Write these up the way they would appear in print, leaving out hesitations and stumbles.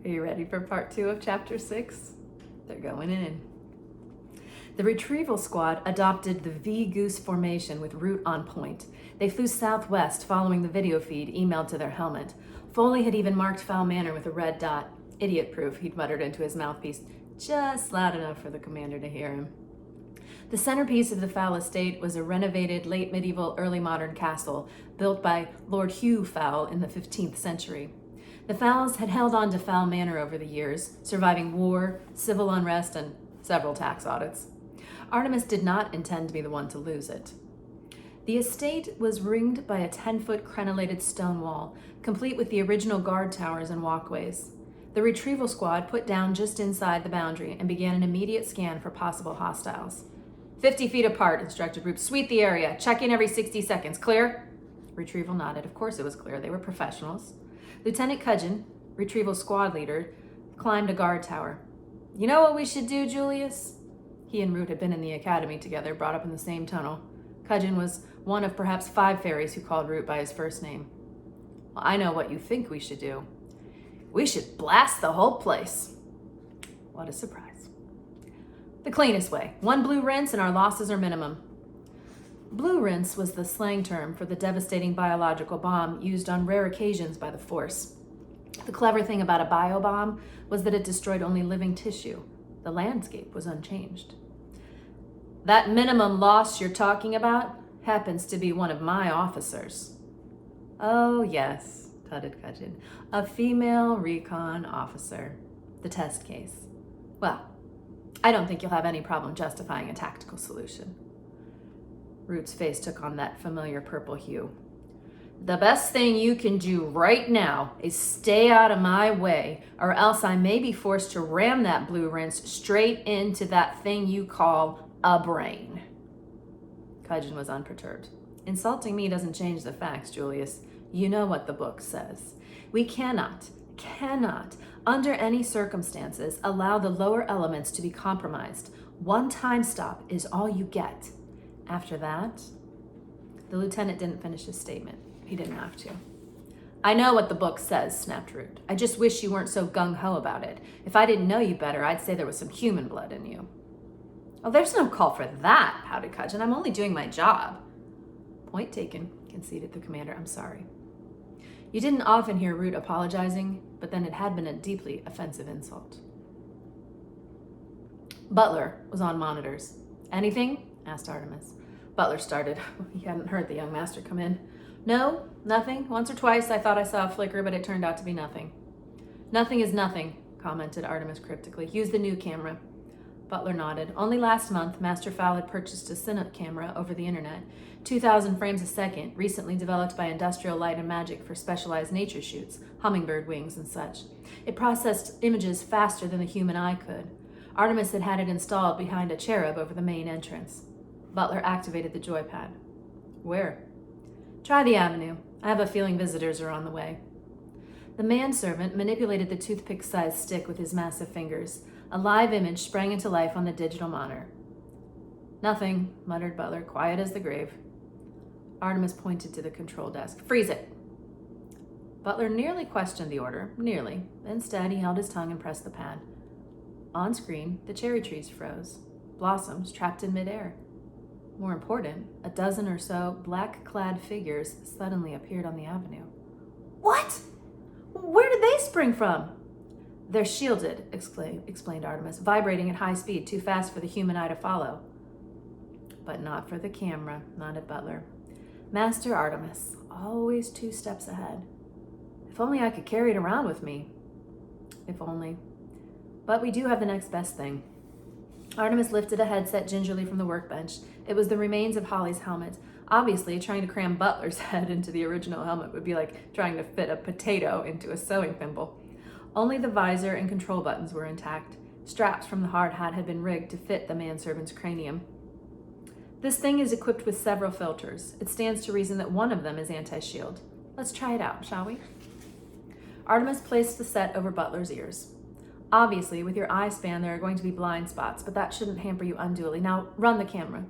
Are you ready for part 2 of chapter 6? They're going in. The retrieval squad adopted the V-Goose formation with route on point. They flew southwest following the video feed emailed to their helmet. Foley had even marked Foul Manor with a red dot. Idiot-proof, he'd muttered into his mouthpiece, just loud enough for the commander to hear him. The centerpiece of the Fowl estate was a renovated late medieval, early modern castle built by Lord Hugh Fowl in the 15th century. The Fowls had held on to Foul Manor over the years, surviving war, civil unrest, and several tax audits. Artemis did not intend to be the one to lose it. The estate was ringed by a 10-foot crenellated stone wall, complete with the original guard towers and walkways. The retrieval squad put down just inside the boundary and began an immediate scan for possible hostiles. 50 feet apart, instructed Roop. Sweep the area. Check in every 60 seconds. Clear? Retrieval nodded. Of course it was clear. They were professionals. Lieutenant Cudgeon, retrieval squad leader, climbed a guard tower. You know what we should do, Julius? He and Root had been in the academy together, brought up in the same tunnel. Cudgeon was one of perhaps 5 fairies who called Root by his first name. Well, I know what you think we should do. We should blast the whole place. What a surprise. The cleanest way. 1 blue rinse and our losses are minimum. Blue rinse was the slang term for the devastating biological bomb used on rare occasions by the Force. The clever thing about a biobomb was that it destroyed only living tissue. The landscape was unchanged. That minimum loss you're talking about happens to be one of my officers. Oh, yes, tutted Cudgeon. A female recon officer. The test case. Well, I don't think you'll have any problem justifying a tactical solution. Root's face took on that familiar purple hue. The best thing you can do right now is stay out of my way, or else I may be forced to ram that blue rinse straight into that thing you call a brain. Cudgeon was unperturbed. Insulting me doesn't change the facts, Julius. You know what the book says. We cannot, under any circumstances, allow the lower elements to be compromised. 1 time stop is all you get. After that, the lieutenant didn't finish his statement. He didn't have to. I know what the book says, snapped Root. I just wish you weren't so gung-ho about it. If I didn't know you better, I'd say there was some human blood in you. Oh, there's no call for that, pouted Cudgeon. I'm only doing my job. Point taken, conceded the commander. I'm sorry. You didn't often hear Root apologizing, but then it had been a deeply offensive insult. Butler was on monitors. Anything? Asked Artemis. Butler started. He hadn't heard the young master come in. No, nothing. Once or twice I thought I saw a flicker, but it turned out to be nothing. Nothing is nothing, commented Artemis cryptically. Use the new camera. Butler nodded. Only last month, Master Fowl had purchased a Cine camera over the internet, 2,000 frames a second, recently developed by Industrial Light and Magic for specialized nature shoots, hummingbird wings and such. It processed images faster than the human eye could. Artemis had had it installed behind a cherub over the main entrance. Butler activated the joypad. Where? Try the avenue. I have a feeling visitors are on the way. The manservant manipulated the toothpick-sized stick with his massive fingers. A live image sprang into life on the digital monitor. Nothing, muttered Butler, quiet as the grave. Artemis pointed to the control desk. Freeze it. Butler nearly questioned the order, nearly. Instead, he held his tongue and pressed the pad. On screen, the cherry trees froze, blossoms trapped in midair. More important, a dozen or so black-clad figures suddenly appeared on the avenue. What? Where did they spring from? They're shielded, explained Artemis, vibrating at high speed, too fast for the human eye to follow. But not for the camera, nodded Butler. Master Artemis, always 2 steps ahead. If only I could carry it around with me. If only. But we do have the next best thing. Artemis lifted a headset gingerly from the workbench. It was the remains of Holly's helmet. Obviously, trying to cram Butler's head into the original helmet would be like trying to fit a potato into a sewing thimble. Only the visor and control buttons were intact. Straps from the hard hat had been rigged to fit the manservant's cranium. This thing is equipped with several filters. It stands to reason that one of them is anti-shield. Let's try it out, shall we? Artemis placed the set over Butler's ears. Obviously, with your eye span, there are going to be blind spots, but that shouldn't hamper you unduly. Now, run the camera.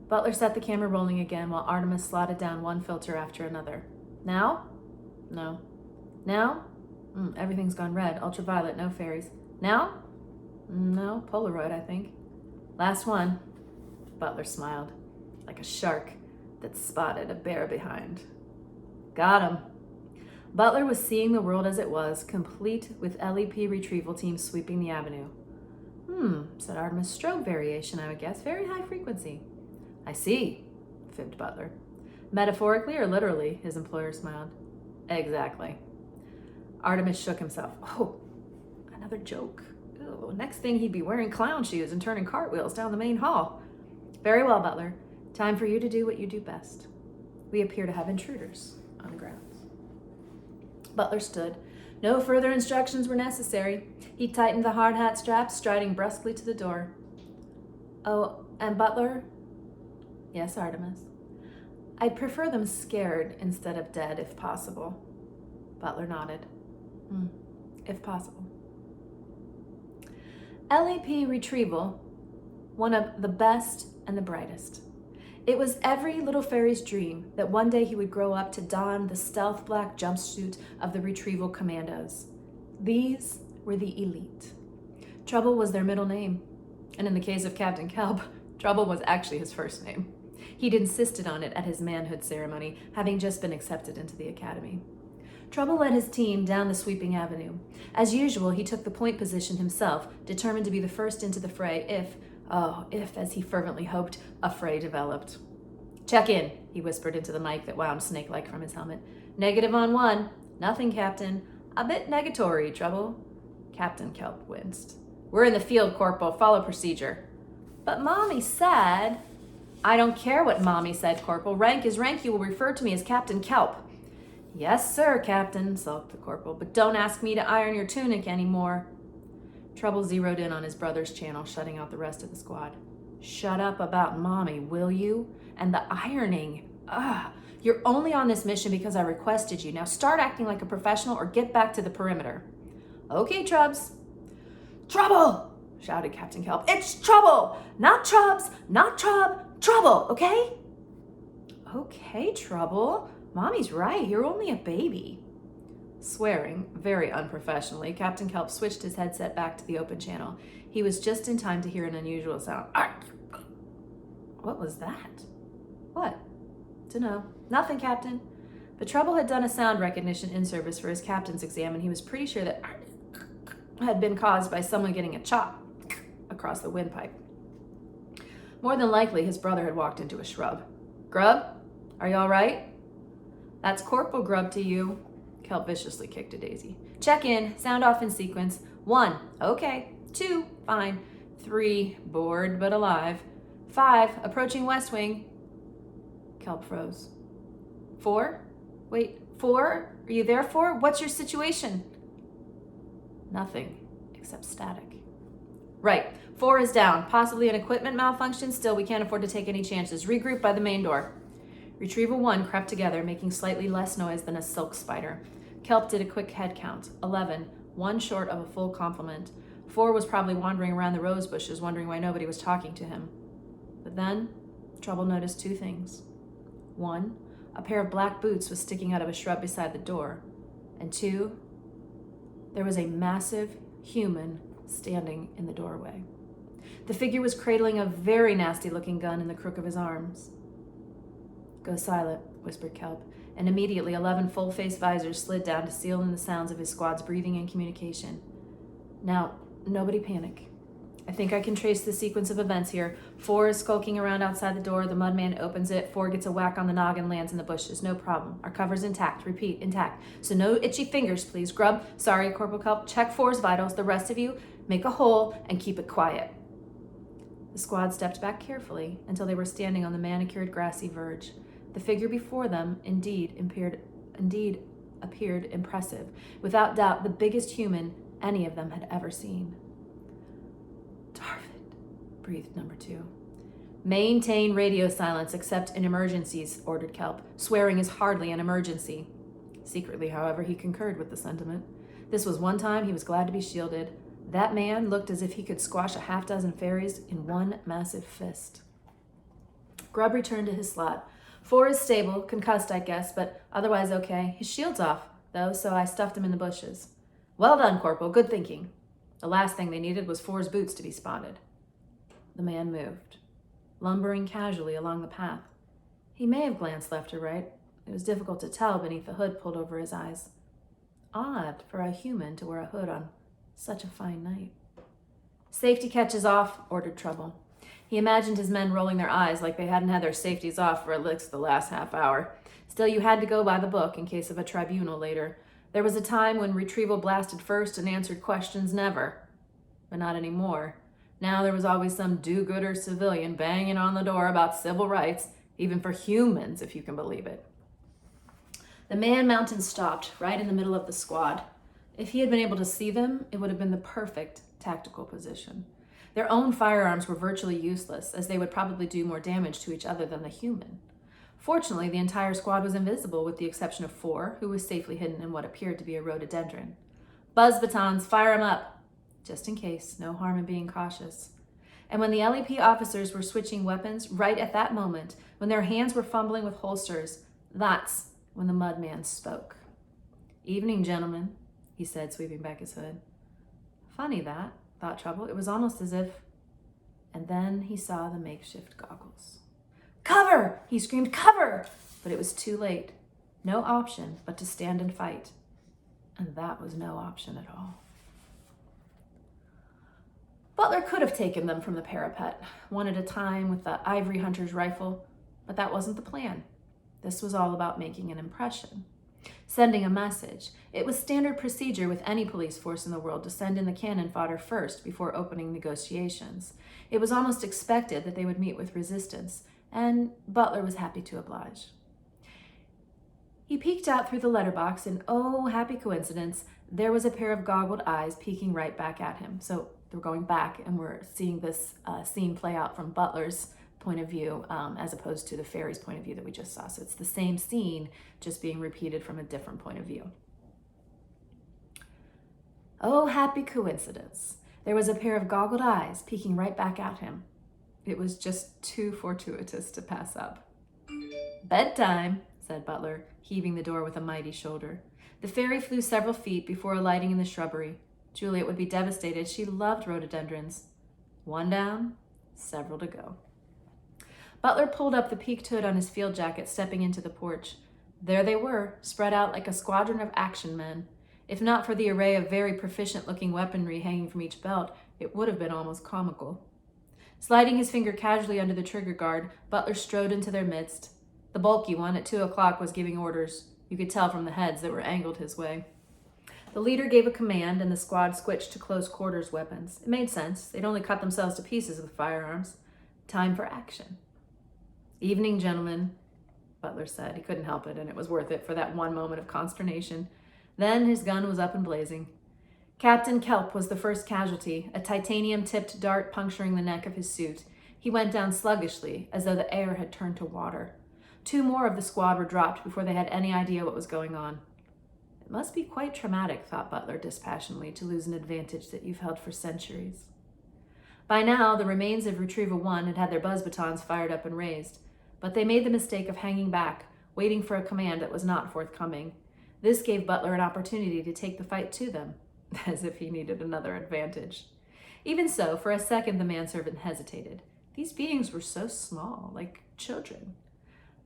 Butler set the camera rolling again while Artemis slotted down one filter after another. Now? No. Now? Everything's gone red. Ultraviolet, no fairies. Now? No, Polaroid, I think. Last one. Butler smiled, like a shark that spotted a bear behind. Got him. Butler was seeing the world as it was, complete with LEP retrieval teams sweeping the avenue. Said Artemis. Strobe variation, I would guess. Very high frequency. I see, fibbed Butler. Metaphorically or literally? His employer smiled. Exactly. Artemis shook himself. Oh, another joke. Ew, next thing he'd be wearing clown shoes and turning cartwheels down the main hall. Very well, Butler. Time for you to do what you do best. We appear to have intruders on the grounds. Butler stood. No further instructions were necessary. He tightened the hard hat strap, striding brusquely to the door. Oh, and Butler? Yes, Artemis. I'd prefer them scared instead of dead, if possible. Butler nodded. If possible. LEP retrieval, one of the best and the brightest. It was every little fairy's dream that one day he would grow up to don the stealth black jumpsuit of the retrieval commandos. These were the elite. Trouble was their middle name, and in the case of Captain Kelp, Trouble was actually his first name. He'd insisted on it at his manhood ceremony, having just been accepted into the academy. Trouble led his team down the sweeping avenue. As usual, he took the point position himself, determined to be the first into the fray if, as he fervently hoped, a fray developed. Check in, he whispered into the mic that wound snake-like from his helmet. Negative on 1. Nothing, Captain. A bit negatory, Trouble. Captain Kelp winced. We're in the field, Corporal. Follow procedure. But Mommy said... I don't care what Mommy said, Corporal. Rank is rank. You will refer to me as Captain Kelp. Yes, sir, Captain, sulked the corporal, but don't ask me to iron your tunic anymore. Trouble zeroed in on his brother's channel, shutting out the rest of the squad. Shut up about Mommy, will you? And the ironing. You're only on this mission because I requested you. Now start acting like a professional or get back to the perimeter. Okay, Trubs. Trouble! Shouted Captain Kelp. It's Trouble! Not Trubs, not Trouble, okay? Okay, Trouble. Mommy's right, you're only a baby. Swearing, very unprofessionally, Captain Kelp switched his headset back to the open channel. He was just in time to hear an unusual sound. What was that? What? Dunno. Nothing, Captain. But Trouble had done a sound recognition in-service for his captain's exam, and he was pretty sure that had been caused by someone getting a chop across the windpipe. More than likely, his brother had walked into a shrub. Grub? Are you all right? That's Corporal Grub to you. Kelp viciously kicked a daisy. Check in. Sound off in sequence. 1. Okay. 2. Fine. 3. Bored but alive. 5. Approaching West Wing. Kelp froze. 4? Wait, 4? Are you there, 4? What's your situation? Nothing, except static. Right. 4 is down. Possibly an equipment malfunction. Still, we can't afford to take any chances. Regroup by the main door. Retrieval 1 crept together, making slightly less noise than a silk spider. Kelp did a quick head count. 11, 1 short of a full complement. 4 was probably wandering around the rose bushes, wondering why nobody was talking to him. But then, Trouble noticed 2 things. 1, a pair of black boots was sticking out of a shrub beside the door. And 2, there was a massive human standing in the doorway. The figure was cradling a very nasty-looking gun in the crook of his arms. Go silent, whispered Kelp, and immediately 11 full-face visors slid down to seal in the sounds of his squad's breathing and communication. Now, nobody panic. I think I can trace the sequence of events here. 4 is skulking around outside the door. The mudman opens it. 4 gets a whack on the noggin, lands in the bushes. No problem. Our cover's intact. Repeat, intact. So no itchy fingers, please. Grub, sorry, Corporal Kelp. Check 4's vitals. The rest of you, make a hole and keep it quiet. The squad stepped back carefully until they were standing on the manicured grassy verge. The figure before them indeed appeared impressive, without doubt the biggest human any of them had ever seen. Darvid, breathed number 2. Maintain radio silence except in emergencies, ordered Kelp. Swearing is hardly an emergency. Secretly, however, he concurred with the sentiment. This was one time he was glad to be shielded. That man looked as if he could squash a half-dozen fairies in one massive fist. Grub returned to his slot. 4 is stable, concussed, I guess, but otherwise okay. His shield's off, though, so I stuffed him in the bushes. Well done, Corporal. Good thinking. The last thing they needed was 4's boots to be spotted. The man moved, lumbering casually along the path. He may have glanced left or right. It was difficult to tell beneath the hood pulled over his eyes. Odd for a human to wear a hood on such a fine night. Safety catches off, ordered Trouble. He imagined his men rolling their eyes like they hadn't had their safeties off for at least the last half hour. Still, you had to go by the book in case of a tribunal later. There was a time when retrieval blasted first and answered questions never. But not anymore. Now there was always some do-gooder civilian banging on the door about civil rights, even for humans, if you can believe it. The Man Mountain stopped right in the middle of the squad. If he had been able to see them, it would have been the perfect tactical position. Their own firearms were virtually useless, as they would probably do more damage to each other than the human. Fortunately, the entire squad was invisible with the exception of 4, who was safely hidden in what appeared to be a rhododendron. Buzz batons, fire 'em up! Just in case, no harm in being cautious. And when the LEP officers were switching weapons, right at that moment, when their hands were fumbling with holsters, that's when the Mudman spoke. "Evening, gentlemen," he said, sweeping back his hood. Funny that, thought Trouble. It was almost as if... And then he saw the makeshift goggles. "Cover!" he screamed, "cover!" But it was too late. No option but to stand and fight. And that was no option at all. Butler could have taken them from the parapet, one at a time with the ivory hunter's rifle, but that wasn't the plan. This was all about making an impression, sending a message. It was standard procedure with any police force in the world to send in the cannon fodder first before opening negotiations. It was almost expected that they would meet with resistance, and Butler was happy to oblige. He peeked out through the letterbox, and oh, happy coincidence, there was a pair of goggled eyes peeking right back at him. So we're going back, and we're seeing this scene play out from Butler's point of view, as opposed to the fairy's point of view that we just saw. So it's the same scene, just being repeated from a different point of view. Oh, happy coincidence. There was a pair of goggled eyes peeking right back at him. It was just too fortuitous to pass up. "Bedtime," said Butler, heaving the door with a mighty shoulder. The fairy flew several feet before alighting in the shrubbery. Juliet would be devastated. She loved rhododendrons. One down, several to go. Butler pulled up the peaked hood on his field jacket, stepping into the porch. There they were, spread out like a squadron of action men. If not for the array of very proficient-looking weaponry hanging from each belt, it would have been almost comical. Sliding his finger casually under the trigger guard, Butler strode into their midst. The bulky one at 2 o'clock was giving orders. You could tell from the heads that were angled his way. The leader gave a command, and the squad switched to close quarters weapons. It made sense. They'd only cut themselves to pieces with firearms. Time for action. "Evening, gentlemen," Butler said. He couldn't help it, and it was worth it for that one moment of consternation. Then his gun was up and blazing. Captain Kelp was the first casualty, a titanium-tipped dart puncturing the neck of his suit. He went down sluggishly, as though the air had turned to water. 2 more of the squad were dropped before they had any idea what was going on. It must be quite traumatic, thought Butler dispassionately, to lose an advantage that you've held for centuries. By now, the remains of Retrieval 1 had had their buzz batons fired up and raised, but they made the mistake of hanging back, waiting for a command that was not forthcoming. This gave Butler an opportunity to take the fight to them, as if he needed another advantage. Even so, for a second the manservant hesitated. These beings were so small, like children.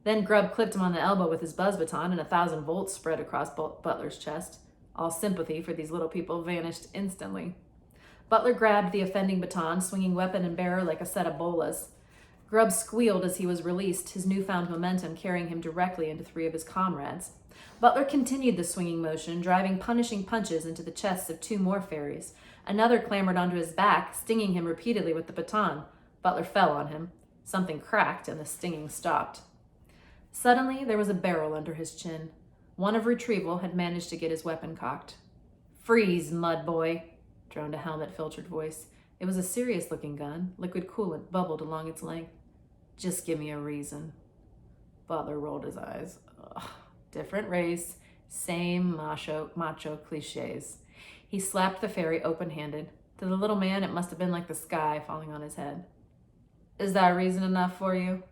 Then Grubb clipped him on the elbow with his buzz baton, and 1,000 volts spread across Butler's chest. All sympathy for these little people vanished instantly. Butler grabbed the offending baton, swinging weapon and bearer like a set of bolas. Grubb squealed as he was released, his newfound momentum carrying him directly into 3 of his comrades. Butler continued the swinging motion, driving punishing punches into the chests of 2 more fairies. Another clambered onto his back, stinging him repeatedly with the baton. Butler fell on him. Something cracked, and the stinging stopped. Suddenly, there was a barrel under his chin. One of Retrieval had managed to get his weapon cocked. "Freeze, mud boy," droned a helmet-filtered voice. It was a serious-looking gun. Liquid coolant bubbled along its length. "Just give me a reason." Butler rolled his eyes. Ugh. Different race, same macho cliches. He slapped the fairy open-handed. To the little man, it must have been like the sky falling on his head. "Is that reason enough for you?"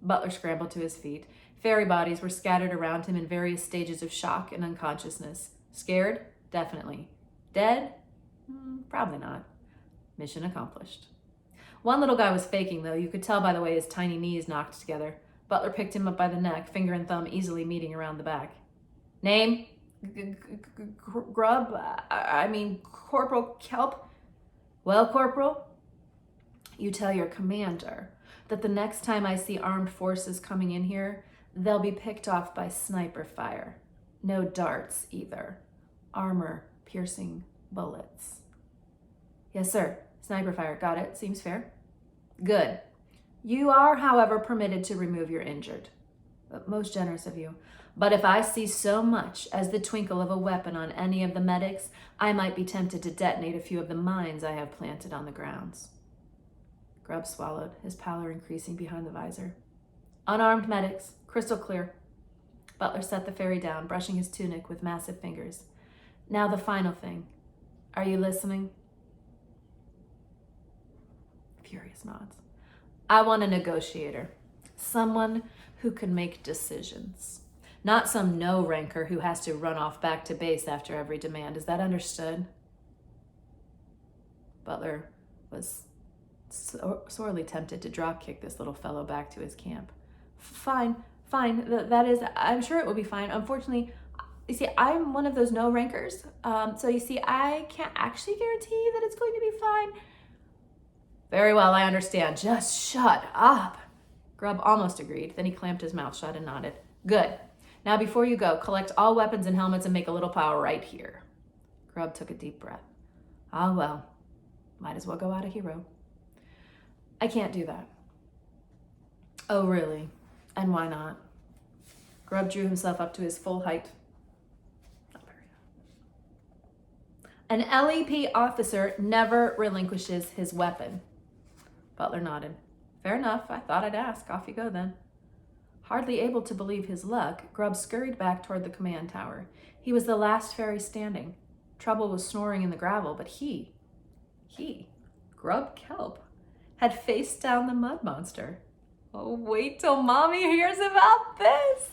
Butler scrambled to his feet. Fairy bodies were scattered around him in various stages of shock and unconsciousness. Scared? Definitely. Dead? Probably not. Mission accomplished. One little guy was faking, though. You could tell by the way his tiny knees knocked together. Butler picked him up by the neck, finger and thumb easily meeting around the back. Name? Grub? Corporal Kelp? Well, Corporal, you tell your commander that the next time I see armed forces coming in here, they'll be picked off by sniper fire. No darts, either. Armor-piercing bullets. Yes, sir. Sniper fire. Got it. Seems fair. Good. You are, however, permitted to remove your injured. Most generous of you. But if I see so much as the twinkle of a weapon on any of the medics, I might be tempted to detonate a few of the mines I have planted on the grounds. Grubb swallowed, his pallor increasing behind the visor. Unarmed medics, crystal clear. Butler set the ferry down, brushing his tunic with massive fingers. Now the final thing. Are you listening? Furious nods. I want a negotiator. Someone who can make decisions. Not some no-ranker who has to run off back to base after every demand. Is that understood? Butler was sorely tempted to drop-kick this little fellow back to his camp. Fine. That is, I'm sure it will be fine. Unfortunately, you see, I'm one of those no-rankers. So you see, I can't actually guarantee that it's going to be fine. Very well, I understand. Just shut up. Grubb almost agreed. Then he clamped his mouth shut and nodded. Good. Now before you go, collect all weapons and helmets and make a little pile right here. Grubb took a deep breath. Ah, well, might as well go out a hero. I can't do that. Oh, really? And why not? Grubb drew himself up to his full height. Not very good. An LEP officer never relinquishes his weapon. Butler nodded. Fair enough. I thought I'd ask. Off you go then. Hardly able to believe his luck, Grubb scurried back toward the command tower. He was the last ferry standing. Trouble was snoring in the gravel, but he, Grubb Kelp, had faced down the mud monster. Oh, wait till Mommy hears about this!